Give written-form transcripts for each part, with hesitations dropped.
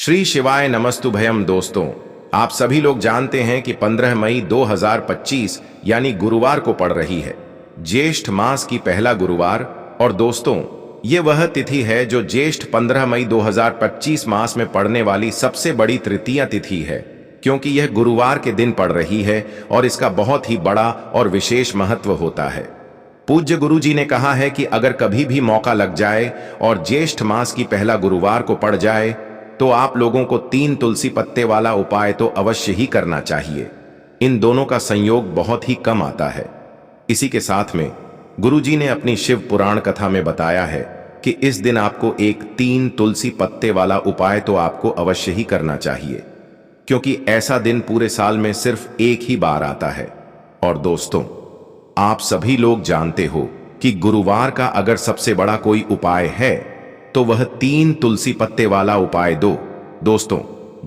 श्री शिवाय नमस्तुभयम। दोस्तों, आप सभी लोग जानते हैं कि 15 मई 2025 यानी गुरुवार को पड़ रही है ज्येष्ठ मास की पहला गुरुवार। और दोस्तों, ये वह तिथि है जो ज्येष्ठ 15 मई 2025 मास में पड़ने वाली सबसे बड़ी तृतीया तिथि है, क्योंकि यह गुरुवार के दिन पड़ रही है और इसका बहुत ही बड़ा और विशेष महत्व होता है। पूज्य गुरु जी ने कहा है कि अगर कभी भी मौका लग जाए और ज्येष्ठ मास की पहला गुरुवार को पड़ जाए तो आप लोगों को 3 तुलसी पत्ते वाला उपाय तो अवश्य ही करना चाहिए। इन दोनों का संयोग बहुत ही कम आता है। इसी के साथ में गुरुजी ने अपनी शिव पुराण कथा में बताया है कि इस दिन आपको एक 3 तुलसी पत्ते वाला उपाय तो आपको अवश्य ही करना चाहिए, क्योंकि ऐसा दिन पूरे साल में सिर्फ एक ही बार आता है। और दोस्तों, आप सभी लोग जानते हो कि गुरुवार का अगर सबसे बड़ा कोई उपाय है तो वह 3 तुलसी पत्ते वाला उपाय दोस्तों,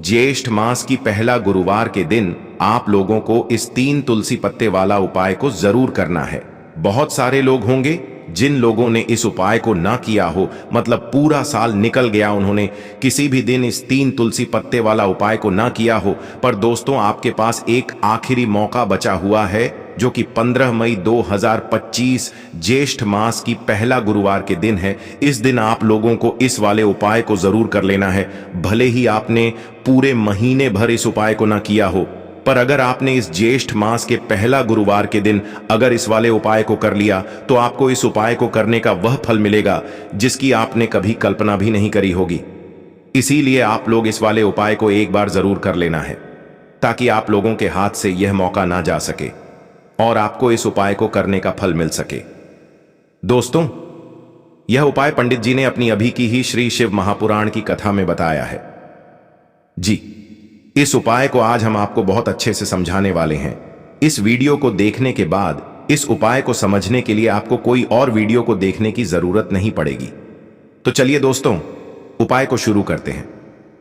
ज्येष्ठ मास की पहला गुरुवार के दिन आप लोगों को इस 3 तुलसी पत्ते वाला उपाय को जरूर करना है। बहुत सारे लोग होंगे जिन लोगों ने इस उपाय को ना किया हो, मतलब पूरा साल निकल गया, उन्होंने किसी भी दिन इस 3 तुलसी पत्ते वाला उपाय को ना किया हो। पर दोस्तों, आपके पास एक आखिरी मौका बचा हुआ है, जो कि 15 मई 2025 ज्येष्ठ मास की पहला गुरुवार के दिन है। इस दिन आप लोगों को इस वाले उपाय को जरूर कर लेना है। भले ही आपने पूरे महीने भर इस उपाय को ना किया हो, पर अगर आपने इस ज्येष्ठ मास के पहला गुरुवार के दिन अगर इस वाले उपाय को कर लिया तो आपको इस उपाय को करने का वह फल मिलेगा जिसकी आपने कभी कल्पना भी नहीं करी होगी। इसीलिए आप लोग इस वाले उपाय को एक बार जरूर कर लेना है, ताकि आप लोगों के हाथ से यह मौका ना जा सके और आपको इस उपाय को करने का फल मिल सके। दोस्तों, यह उपाय पंडित जी ने अपनी अभी की ही श्री शिव महापुराण की कथा में बताया है। जी, इस उपाय को आज हम आपको बहुत अच्छे से समझाने वाले हैं। इस वीडियो को देखने के बाद इस उपाय को समझने के लिए आपको कोई और वीडियो को देखने की जरूरत नहीं पड़ेगी। तो चलिए दोस्तों, उपाय को शुरू करते हैं।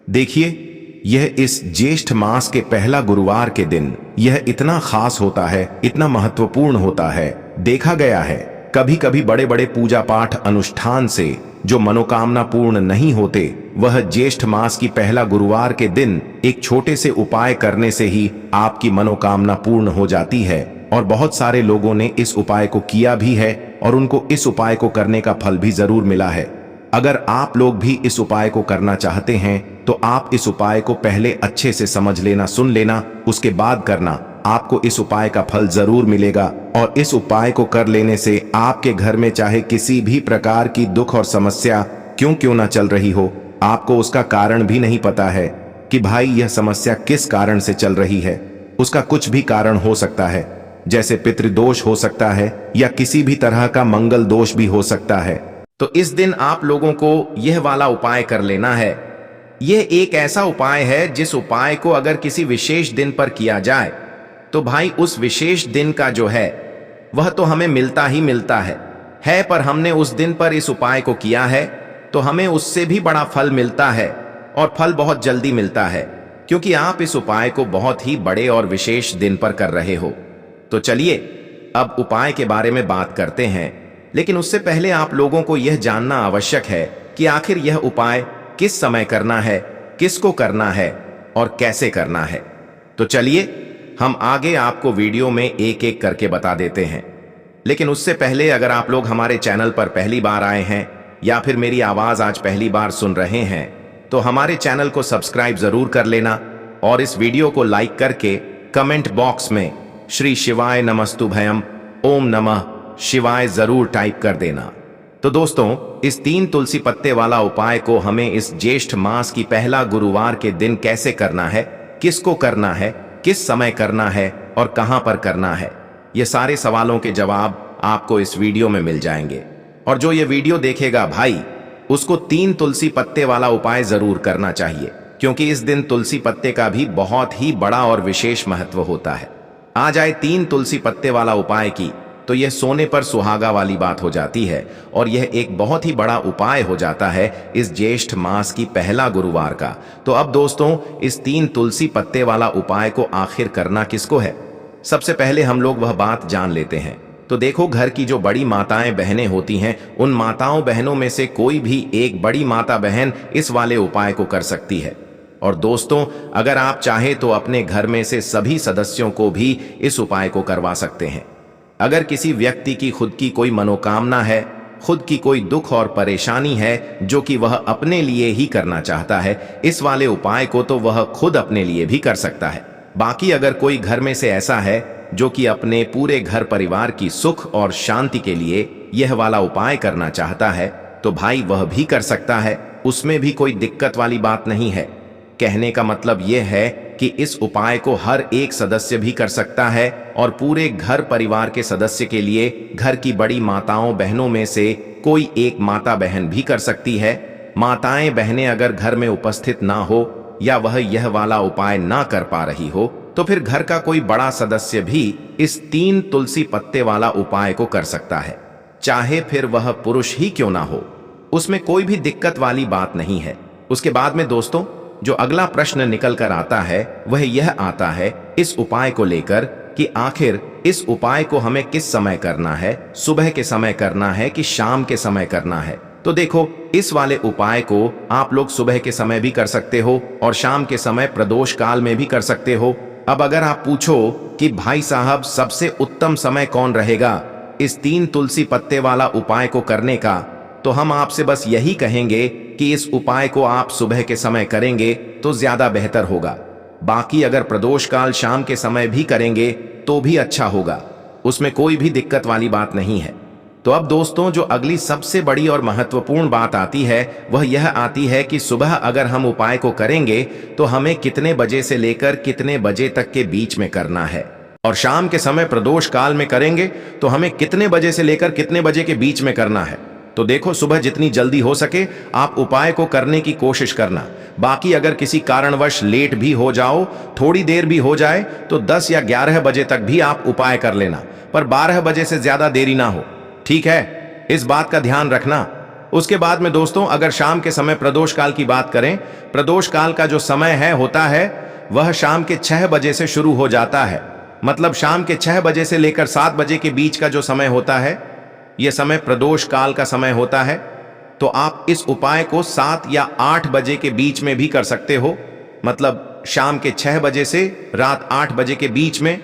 देखिए, यह इस ज्येष्ठ मास के पहला गुरुवार के दिन यह इतना खास होता है, इतना महत्वपूर्ण होता है। देखा गया है कभी कभी बड़े बड़े पूजा पाठ अनुष्ठान से जो मनोकामना पूर्ण नहीं होते, वह ज्येष्ठ मास की पहला गुरुवार के दिन एक छोटे से उपाय करने से ही आपकी मनोकामना पूर्ण हो जाती है। और बहुत सारे लोगों ने इस उपाय को किया भी है और उनको इस उपाय को करने का फल भी जरूर मिला है। अगर आप लोग भी इस उपाय को करना चाहते हैं तो आप इस उपाय को पहले अच्छे से समझ लेना, सुन लेना, उसके बाद करना। आपको इस उपाय का फल जरूर मिलेगा। और इस उपाय को कर लेने से आपके घर में चाहे किसी भी प्रकार की दुख और समस्या क्यों ना चल रही हो, आपको उसका कारण भी नहीं पता है कि भाई यह समस्या किस कारण से चल रही है। उसका कुछ भी कारण हो सकता है, जैसे पितृदोष हो सकता है या किसी भी तरह का मंगल दोष भी हो सकता है। तो इस दिन आप लोगों को यह वाला उपाय कर लेना है। यह एक ऐसा उपाय है जिस उपाय को अगर किसी विशेष दिन पर किया जाए तो भाई उस विशेष दिन का जो है वह तो हमें मिलता ही मिलता है। पर हमने उस दिन पर इस उपाय को किया है तो हमें उससे भी बड़ा फल मिलता है, और फल बहुत जल्दी मिलता है, क्योंकि आप इस उपाय को बहुत ही बड़े और विशेष दिन पर कर रहे हो। तो चलिए अब उपाय के बारे में बात करते हैं, लेकिन उससे पहले आप लोगों को यह जानना आवश्यक है कि आखिर यह उपाय किस समय करना है, किसको करना है और कैसे करना है। तो चलिए हम आगे आपको वीडियो में एक एक करके बता देते हैं। लेकिन उससे पहले अगर आप लोग हमारे चैनल पर पहली बार आए हैं या फिर मेरी आवाज आज पहली बार सुन रहे हैं तो हमारे चैनल को सब्सक्राइब जरूर कर लेना और इस वीडियो को लाइक करके कमेंट बॉक्स में श्री शिवाय नमस्तुभयम, ओम नमः शिवाय जरूर टाइप कर देना। तो दोस्तों, इस 3 तुलसी पत्ते वाला उपाय को हमें इस ज्येष्ठ मास की पहला गुरुवार के दिन कैसे करना है, किसको करना है, किस समय करना है और कहां पर करना है, ये सारे सवालों के जवाब आपको इस वीडियो में मिल जाएंगे। और जो ये वीडियो देखेगा भाई, उसको 3 तुलसी पत्ते वाला उपाय जरूर करना चाहिए, क्योंकि इस दिन तुलसी पत्ते का भी बहुत ही बड़ा और विशेष महत्व होता है। आ जाए 3 तुलसी पत्ते वाला उपाय की तो यह सोने पर सुहागा वाली बात हो जाती है, और यह एक बहुत ही बड़ा उपाय हो जाता है इस ज्येष्ठ मास की पहला गुरुवार का। तो अब दोस्तों, इस 3 तुलसी पत्ते वाला उपाय को आखिर करना किसको है, सबसे पहले हम लोग वह बात जान लेते हैं। तो देखो, घर की जो बड़ी माताएं बहनें होती हैं, उन माताओं बहनों में से कोई भी एक बड़ी माता बहन इस वाले उपाय को कर सकती है। और दोस्तों, अगर आप चाहे तो अपने घर में से सभी सदस्यों को भी इस उपाय को करवा सकते हैं। अगर किसी व्यक्ति की खुद की कोई मनोकामना है, खुद की कोई दुख और परेशानी है जो कि वह अपने लिए ही करना चाहता है, इस वाले उपाय को तो वह खुद अपने लिए भी कर सकता है। बाकी अगर कोई घर में से ऐसा है जो कि अपने पूरे घर परिवार की सुख और शांति के लिए यह वाला उपाय करना चाहता है, तो भाई वह भी कर सकता है, उसमें भी कोई दिक्कत वाली बात नहीं है। कहने का मतलब यह है कि इस उपाय को हर एक सदस्य भी कर सकता है और पूरे घर परिवार के सदस्य के लिए घर की बड़ी माताओं बहनों में से कोई एक माता बहन भी कर सकती है। माताएं बहनें अगर घर में उपस्थित ना हो या वह यह वाला उपाय ना कर पा रही हो, तो फिर घर का कोई बड़ा सदस्य भी इस 3 तुलसी पत्ते वाला उपाय को कर सकता है, चाहे फिर वह पुरुष ही क्यों ना हो, उसमें कोई भी दिक्कत वाली बात नहीं है। उसके बाद में दोस्तों, जो अगला प्रश्न निकल कर आता है वह यह आता है इस उपाय को लेकर कि आखिर इस उपाय को हमें किस समय करना है, सुबह के समय करना है कि शाम के समय करना है। तो देखो, इस वाले उपाय को आप लोग सुबह के समय भी कर सकते हो और शाम के समय प्रदोष काल में भी कर सकते हो। अब अगर आप पूछो कि भाई साहब सबसे उत्तम समय कौन रहेगा इस 3 तुलसी पत्ते वाला उपाय को करने का, तो हम आपसे बस यही कहेंगे कि इस उपाय को आप सुबह के समय करेंगे तो ज्यादा बेहतर होगा। बाकी अगर प्रदोष काल शाम के समय भी करेंगे तो भी अच्छा होगा, उसमें कोई भी दिक्कत वाली बात नहीं है। तो अब दोस्तों, जो अगली सबसे बड़ी और महत्वपूर्ण बात आती है वह यह आती है कि सुबह अगर हम उपाय को करेंगे तो हमें कितने बजे से लेकर कितने बजे तक के बीच में करना है, और शाम के समय प्रदोष काल में करेंगे तो हमें कितने बजे से लेकर कितने बजे के बीच में करना है। तो देखो, सुबह जितनी जल्दी हो सके आप उपाय को करने की कोशिश करना। बाकी अगर किसी कारणवश लेट भी हो जाओ, थोड़ी देर भी हो जाए, तो 10 या 11 बजे तक भी आप उपाय कर लेना, पर 12 बजे से ज्यादा देरी ना हो, ठीक है? इस बात का ध्यान रखना। उसके बाद में दोस्तों, अगर शाम के समय प्रदोष काल की बात करें, प्रदोष काल का जो समय है होता है वह शाम के 6 बजे से शुरू हो जाता है। मतलब शाम के 6 बजे से लेकर 7 बजे के बीच का जो समय होता है, यह समय प्रदोष काल का समय होता है। तो आप इस उपाय को 7 या 8 बजे के बीच में भी कर सकते हो। मतलब शाम के 6 बजे से रात 8 बजे के बीच में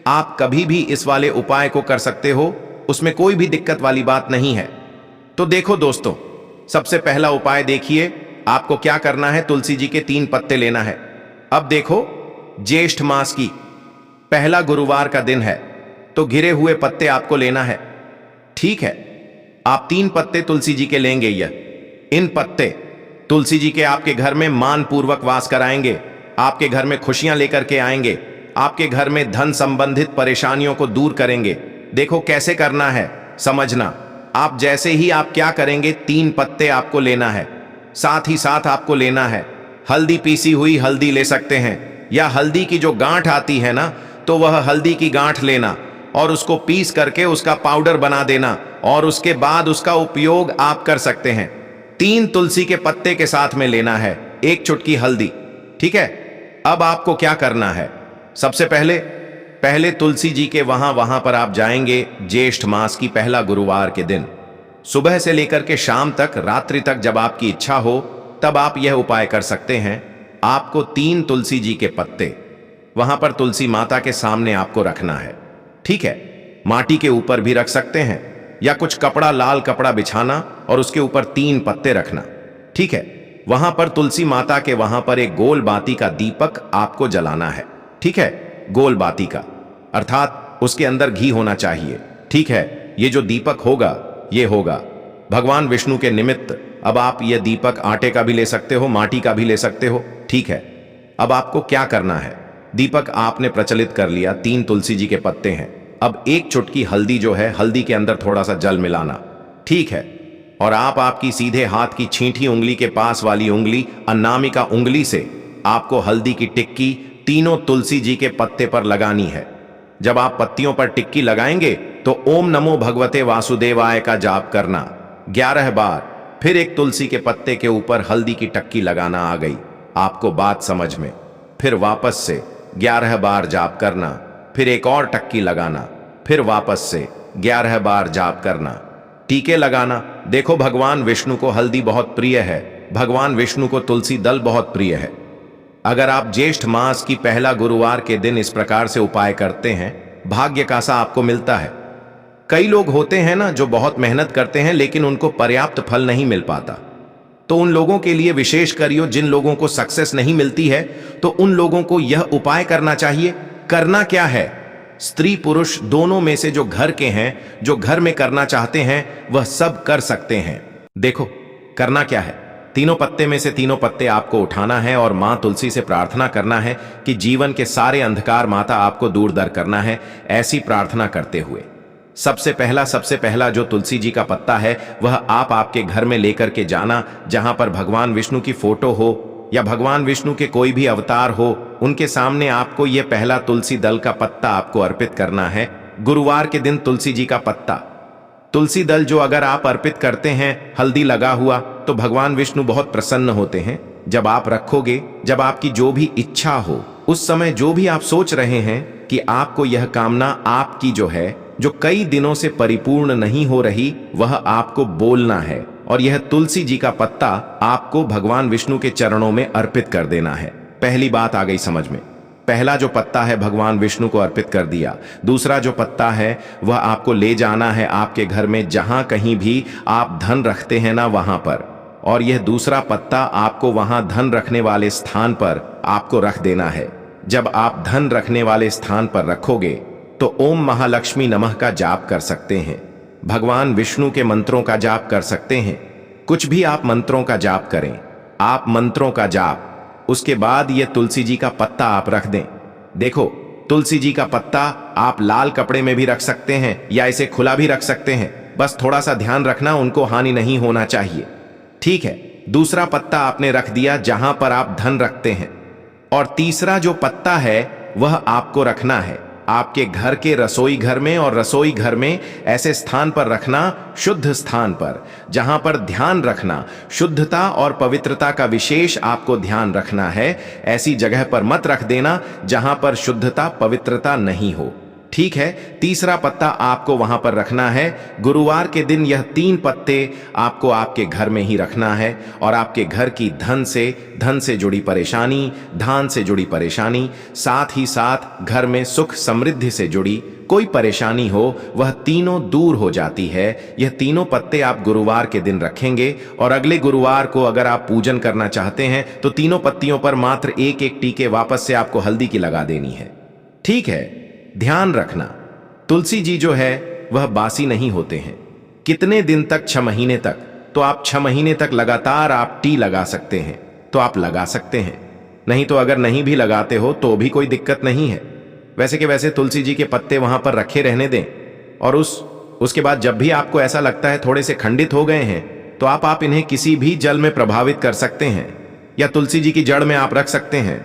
आप कभी भी इस वाले उपाय को कर सकते हो, उसमें कोई भी दिक्कत वाली बात नहीं है। तो देखो दोस्तों, सबसे पहला उपाय देखिए, आपको क्या करना है, तुलसी जी के 3 पत्ते लेना है। अब देखो, ज्येष्ठ मास की पहला गुरुवार का दिन है, तो घिरे हुए पत्ते आपको लेना है, ठीक है? आप 3 पत्ते तुलसी जी के लेंगे। इन पत्ते तुलसी जी के आपके घर में मान पूर्वक वास कराएंगे, आपके घर में खुशियां लेकर के आएंगे, आपके घर में धन संबंधित परेशानियों को दूर करेंगे। देखो कैसे करना है, समझना। आप जैसे ही आप क्या करेंगे, 3 पत्ते आपको लेना है, साथ ही साथ आपको लेना है हल्दी, पीसी हुई हल्दी ले सकते हैं, या हल्दी की जो गांठ आती है ना, तो वह हल्दी की गांठ लेना और उसको पीस करके उसका पाउडर बना देना, और उसके बाद उसका उपयोग आप कर सकते हैं। 3 तुलसी के पत्ते के साथ में लेना है 1 चुटकी हल्दी, ठीक है? अब आपको क्या करना है, सबसे पहले तुलसी जी के वहां पर आप जाएंगे ज्येष्ठ मास की पहला गुरुवार के दिन, सुबह से लेकर के शाम तक, रात्रि तक, जब आपकी इच्छा हो तब आप यह उपाय कर सकते हैं। आपको 3 तुलसी जी के पत्ते वहां पर तुलसी माता के सामने आपको रखना है, ठीक है? माटी के ऊपर भी रख सकते हैं, या कुछ कपड़ा, लाल कपड़ा बिछाना और उसके ऊपर 3 पत्ते रखना, ठीक है? वहां पर तुलसी माता के वहां पर एक गोल बाती का दीपक आपको जलाना है, ठीक है? गोल बाती का, अर्थात उसके अंदर घी होना चाहिए, ठीक है? ये जो दीपक होगा ये होगा भगवान विष्णु के निमित्त। अब आप यह दीपक आटे का भी ले सकते हो, माटी का भी ले सकते हो, ठीक है? अब आपको क्या करना है, दीपक आपने प्रचलित कर लिया, 3 तुलसी जी के पत्ते हैं। अब 1 चुटकी हल्दी जो है, हल्दी के अंदर थोड़ा सा जल मिलाना, ठीक है? और आप आपकी सीधे हाथ की छींठी उंगली के पास वाली उंगली, अनामिका उंगली से आपको हल्दी की टिक्की तीनों तुलसी जी के पत्ते पर लगानी है। जब आप पत्तियों पर टिक्की लगाएंगे तो ओम नमो भगवते वासुदेवाय का जाप करना 11 बार, फिर 1 तुलसी के पत्ते के ऊपर हल्दी की टक्की लगाना। आ गई आपको बात समझ में? फिर वापस से 11 बार जाप करना, फिर 1 और टक्की लगाना, फिर वापस से 11 बार जाप करना, टीके लगाना। देखो, भगवान विष्णु को हल्दी बहुत प्रिय है, भगवान विष्णु को तुलसी दल बहुत प्रिय है। अगर आप ज्येष्ठ मास की पहला गुरुवार के दिन इस प्रकार से उपाय करते हैं, भाग्य का सा आपको मिलता है। कई लोग होते हैं ना जो बहुत मेहनत करते हैं लेकिन उनको पर्याप्त फल नहीं मिल पाता, तो उन लोगों के लिए विशेष करियो। जिन लोगों को सक्सेस नहीं मिलती है तो उन लोगों को यह उपाय करना चाहिए। करना क्या है? स्त्री पुरुष दोनों में से जो घर के हैं, जो घर में करना चाहते हैं, वह सब कर सकते हैं। देखो करना क्या है। तीनों पत्ते में से तीनों पत्ते आपको उठाना है और मां तुलसी से प्रार्थना करना है कि जीवन के सारे अंधकार माता आपको दूर दर करना है। ऐसी प्रार्थना करते हुए सबसे पहला जो तुलसी जी का पत्ता है वह आप आपके घर में लेकर के जाना, जहां पर भगवान विष्णु की फोटो हो या भगवान विष्णु के कोई भी अवतार हो, उनके सामने आपको यह पहला तुलसी दल का पत्ता आपको अर्पित करना है। गुरुवार के दिन तुलसी जी का पत्ता, तुलसी दल जो अगर आप अर्पित करते हैं हल्दी लगा हुआ, तो भगवान विष्णु बहुत प्रसन्न होते हैं। जब आप रखोगे, जब आपकी जो भी इच्छा हो, उस समय जो भी आप सोच रहे हैं कि आपको यह कामना आपकी जो है, जो कई दिनों से परिपूर्ण नहीं हो रही, वह आपको बोलना है और यह तुलसी जी का पत्ता आपको भगवान विष्णु के चरणों में अर्पित कर देना है। पहली बात आ गई समझ में। पहला जो पत्ता है भगवान विष्णु को अर्पित कर दिया। दूसरा जो पत्ता है वह आपको ले जाना है आपके घर में, जहां कहीं भी आप धन रखते हैं ना, वहां पर, और यह दूसरा पत्ता आपको वहां धन रखने वाले स्थान पर आपको रख देना है। जब आप धन रखने वाले स्थान पर रखोगे तो ओम महालक्ष्मी नमः का जाप कर सकते हैं, भगवान विष्णु के मंत्रों का जाप कर सकते हैं। कुछ भी आप मंत्रों का जाप करें, आप मंत्रों का जाप। उसके बाद ये तुलसी जी का पत्ता आप रख दें। देखो तुलसी जी का पत्ता आप लाल कपड़े में भी रख सकते हैं या इसे खुला भी रख सकते हैं, बस थोड़ा सा ध्यान रखना, उनको हानि नहीं होना चाहिए। ठीक है, दूसरा पत्ता आपने रख दिया जहां पर आप धन रखते हैं, और तीसरा जो पत्ता है वह आपको रखना है आपके घर के रसोई घर में, और रसोई घर में ऐसे स्थान पर रखना, शुद्ध स्थान पर, जहां पर ध्यान रखना, शुद्धता और पवित्रता का विशेष आपको ध्यान रखना है। ऐसी जगह पर मत रख देना जहां पर शुद्धता पवित्रता नहीं हो। ठीक है, तीसरा पत्ता आपको वहां पर रखना है। गुरुवार के दिन यह 3 पत्ते आपको आपके घर में ही रखना है, और आपके घर की धन से जुड़ी परेशानी, धान से जुड़ी परेशानी, साथ ही साथ घर में सुख समृद्धि से जुड़ी कोई परेशानी हो, वह तीनों दूर हो जाती है। यह तीनों पत्ते आप गुरुवार के दिन रखेंगे, और अगले गुरुवार को अगर आप पूजन करना चाहते हैं तो तीनों पत्तियों पर मात्र एक एक टीके वापस से आपको हल्दी की लगा देनी है। ठीक है, ध्यान रखना तुलसी जी जो है वह बासी नहीं होते हैं। कितने दिन तक? 6 महीने तक। तो आप 6 महीने तक लगातार आप टी लगा सकते हैं, तो आप लगा सकते हैं। नहीं तो अगर नहीं भी लगाते हो तो भी कोई दिक्कत नहीं है। वैसे के वैसे तुलसी जी के पत्ते वहां पर रखे रहने दें, और उसके बाद जब भी आपको ऐसा लगता है थोड़े से खंडित हो गए हैं, तो आप इन्हें किसी भी जल में प्रभावित कर सकते हैं, या तुलसी जी की जड़ में आप रख सकते हैं।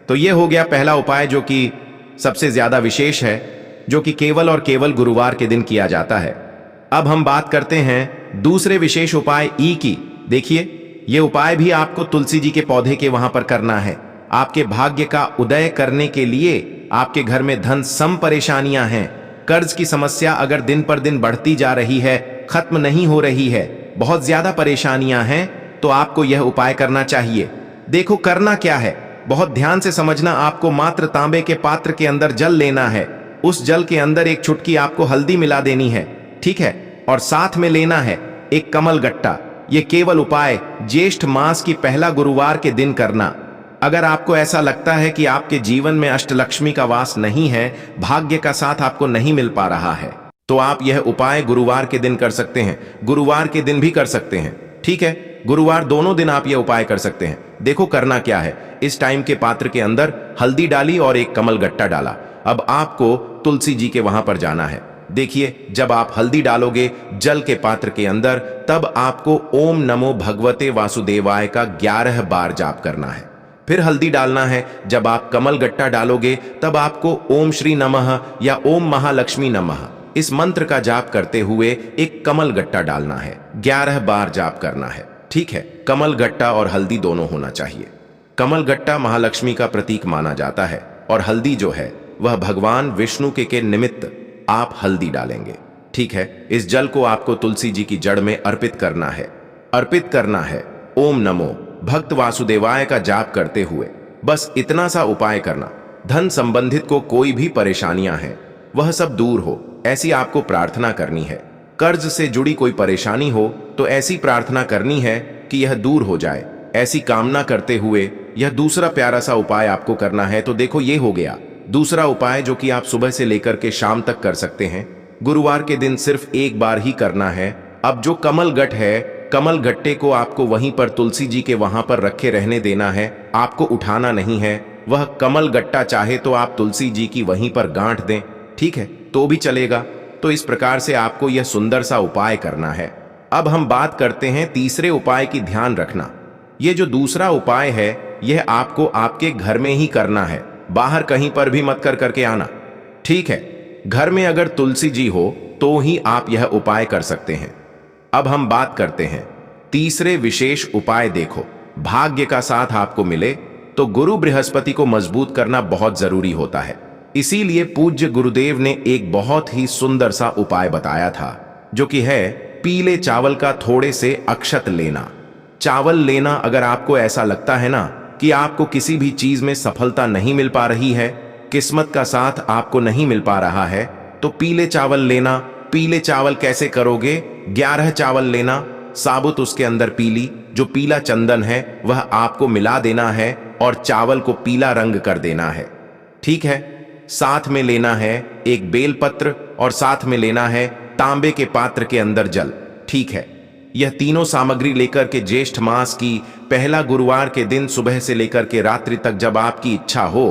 तो यह हो गया पहला उपाय, जो कि सबसे ज्यादा विशेष है, जो कि केवल और केवल गुरुवार के दिन किया जाता है। अब हम बात करते हैं दूसरे विशेष उपाय ई की। देखिए, यह उपाय भी आपको तुलसी जी के पौधे के वहां पर करना है। आपके भाग्य का उदय करने के लिए आपके घर में धन सम परेशानियां हैं, कर्ज की समस्या अगर दिन पर दिन बढ़ती जा रही है, खत्म नहीं हो रही है, बहुत ज्यादा परेशानियां हैं, तो आपको यह उपाय करना चाहिए। देखो करना क्या है, बहुत ध्यान से समझना। आपको मात्र तांबे के पात्र के अंदर जल लेना है, उस जल के अंदर एक चुटकी आपको हल्दी मिला देनी है। ठीक है, और साथ में लेना है एक कमल गट्टा। यह केवल उपाय ज्येष्ठ मास की पहला गुरुवार के दिन करना। अगर आपको ऐसा लगता है कि आपके जीवन में अष्टलक्ष्मी का वास नहीं है, भाग्य का साथ आपको नहीं मिल पा रहा है, तो आप यह उपाय गुरुवार के दिन कर सकते हैं, गुरुवार के दिन भी कर सकते हैं। ठीक है, गुरुवार दोनों दिन आप यह उपाय कर सकते हैं। देखो करना क्या है, इस टाइम के पात्र के अंदर हल्दी डाली और एक कमल गट्टा डाला। अब आपको तुलसी जी के वहां पर जाना है। देखिए, जब आप हल्दी डालोगे जल के पात्र के अंदर, तब आपको ओम नमो भगवते वासुदेवाय का 11 बार जाप करना है। फिर हल्दी डालना है। जब आप कमल गट्टा डालोगे तब आपको ओम श्री नमः या ओम महालक्ष्मी नमः इस मंत्र का जाप करते हुए एक कमल गट्टा डालना है। 11 बार जाप करना है। ठीक है, कमल गट्टा और हल्दी दोनों होना चाहिए। कमल गट्टा महालक्ष्मी का प्रतीक माना जाता है, और हल्दी जो है वह भगवान विष्णु के निमित्त आप हल्दी डालेंगे। ठीक है, इस जल को आपको तुलसी जी की जड़ में अर्पित करना है। अर्पित करना है ओम नमो भक्त वासुदेवाय का जाप करते हुए। बस इतना सा उपाय करना। धन संबंधित को कोई भी परेशानियां हैं वह सब दूर हो, ऐसी आपको प्रार्थना करनी है। कर्ज से जुड़ी कोई परेशानी हो तो ऐसी प्रार्थना करनी है कि यह दूर हो जाए। ऐसी कामना करते हुए यह दूसरा प्यारा सा उपाय आपको करना है। तो देखो, ये हो गया दूसरा उपाय जो कि आप सुबह से लेकर के शाम तक कर सकते हैं। गुरुवार के दिन सिर्फ एक बार ही करना है। अब जो कमल गट है, कमल गट्टे को आपको वहीं पर तुलसी जी के वहां पर रखे रहने देना है, आपको उठाना नहीं है। वह कमल गट्टा चाहे तो आप तुलसी जी की वहीं पर गांठ दें, ठीक है, तो भी चलेगा। तो इस प्रकार से आपको यह सुंदर सा उपाय करना है। अब हम बात करते हैं तीसरे उपाय की। ध्यान रखना, ये जो दूसरा उपाय है यह आपको आपके घर में ही करना है, बाहर कहीं पर भी मत करके आना, ठीक है। घर में अगर तुलसी जी हो तो ही आप यह उपाय कर सकते हैं। अब हम बात करते हैं तीसरे विशेष उपाय। देखो, भाग्य का साथ आपको मिले तो गुरु बृहस्पति को मजबूत करना बहुत जरूरी होता है। इसीलिए पूज्य गुरुदेव ने एक बहुत ही सुंदर सा उपाय बताया था, जो कि है पीले चावल का थोड़े से अक्षत लेना। चावल लेना, अगर आपको ऐसा लगता है ना कि आपको किसी भी चीज में सफलता नहीं मिल पा रही है, किस्मत का साथ आपको नहीं मिल पा रहा है, तो पीले चावल लेना। पीले चावल कैसे करोगे? 11 चावल लेना, साबुत उसके अंदर पीली जो पीला चंदन है वह आपको मिला देना है और चावल को पीला रंग कर देना है, ठीक है। साथ में लेना है एक बेलपत्र और साथ में लेना है तांबे के पात्र के अंदर जल, ठीक है। यह तीनों सामग्री लेकर के ज्येष्ठ मास की पहला गुरुवार के दिन सुबह से लेकर के रात्रि तक जब आपकी इच्छा हो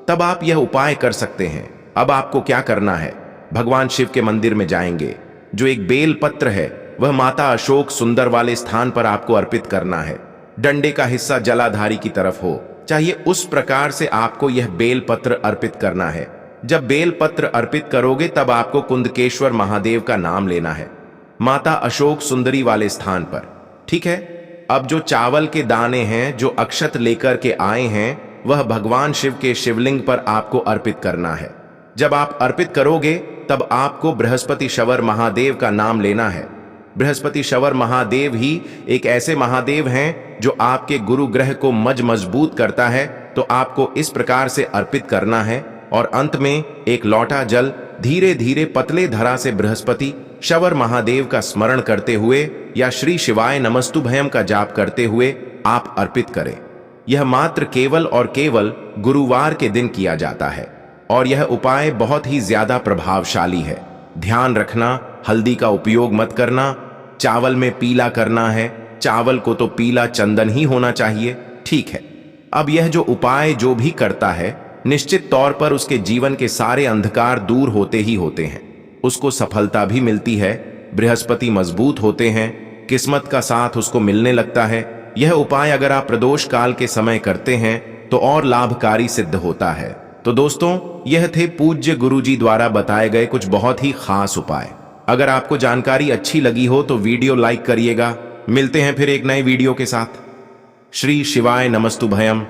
तब आप यह उपाय कर सकते हैं। अब आपको क्या करना है? भगवान शिव के मंदिर में जाएंगे, जो एक बेल पत्र है वह माता अशोक सुंदर वाले स्थान पर आपको अर्पित करना है। डंडे का हिस्सा जलाधारी की तरफ हो चाहिए, उस प्रकार से आपको यह बेल पत्र अर्पित करना है। जब बेल पत्र अर्पित करोगे तब आपको कुंदकेश्वर महादेव का नाम लेना है, माता अशोक सुंदरी वाले स्थान पर, ठीक है। अब जो चावल के दाने हैं जो अक्षत लेकर के आए हैं वह भगवान शिव के शिवलिंग पर आपको अर्पित करना है। जब आप अर्पित करोगे तब आपको बृहस्पति शवर महादेव का नाम लेना है। बृहस्पति शवर महादेव ही एक ऐसे महादेव हैं जो आपके गुरु ग्रह को मजबूत करता है। तो आपको इस प्रकार से अर्पित करना है और अंत में एक लोटा जल धीरे धीरे पतले धरा से बृहस्पति शवर महादेव का स्मरण करते हुए या श्री शिवाय नमस्तुभयम का जाप करते हुए आप अर्पित करें। यह मात्र केवल और केवल गुरुवार के दिन किया जाता है और यह उपाय बहुत ही ज्यादा प्रभावशाली है। ध्यान रखना, हल्दी का उपयोग मत करना, चावल में पीला करना है, चावल को तो पीला चंदन ही होना चाहिए, ठीक है। अब यह जो उपाय जो भी करता है निश्चित तौर पर उसके जीवन के सारे अंधकार दूर होते ही होते हैं, उसको सफलता भी मिलती है, बृहस्पति मजबूत होते हैं, किस्मत का साथ उसको मिलने लगता है। यह उपाय अगर आप प्रदोष काल के समय करते हैं तो और लाभकारी सिद्ध होता है। तो दोस्तों, यह थे पूज्य गुरुजी द्वारा बताए गए कुछ बहुत ही खास उपाय। अगर आपको जानकारी अच्छी लगी हो तो वीडियो लाइक करिएगा। मिलते हैं फिर एक नए वीडियो के साथ। श्री शिवाय नमस्तुभयम।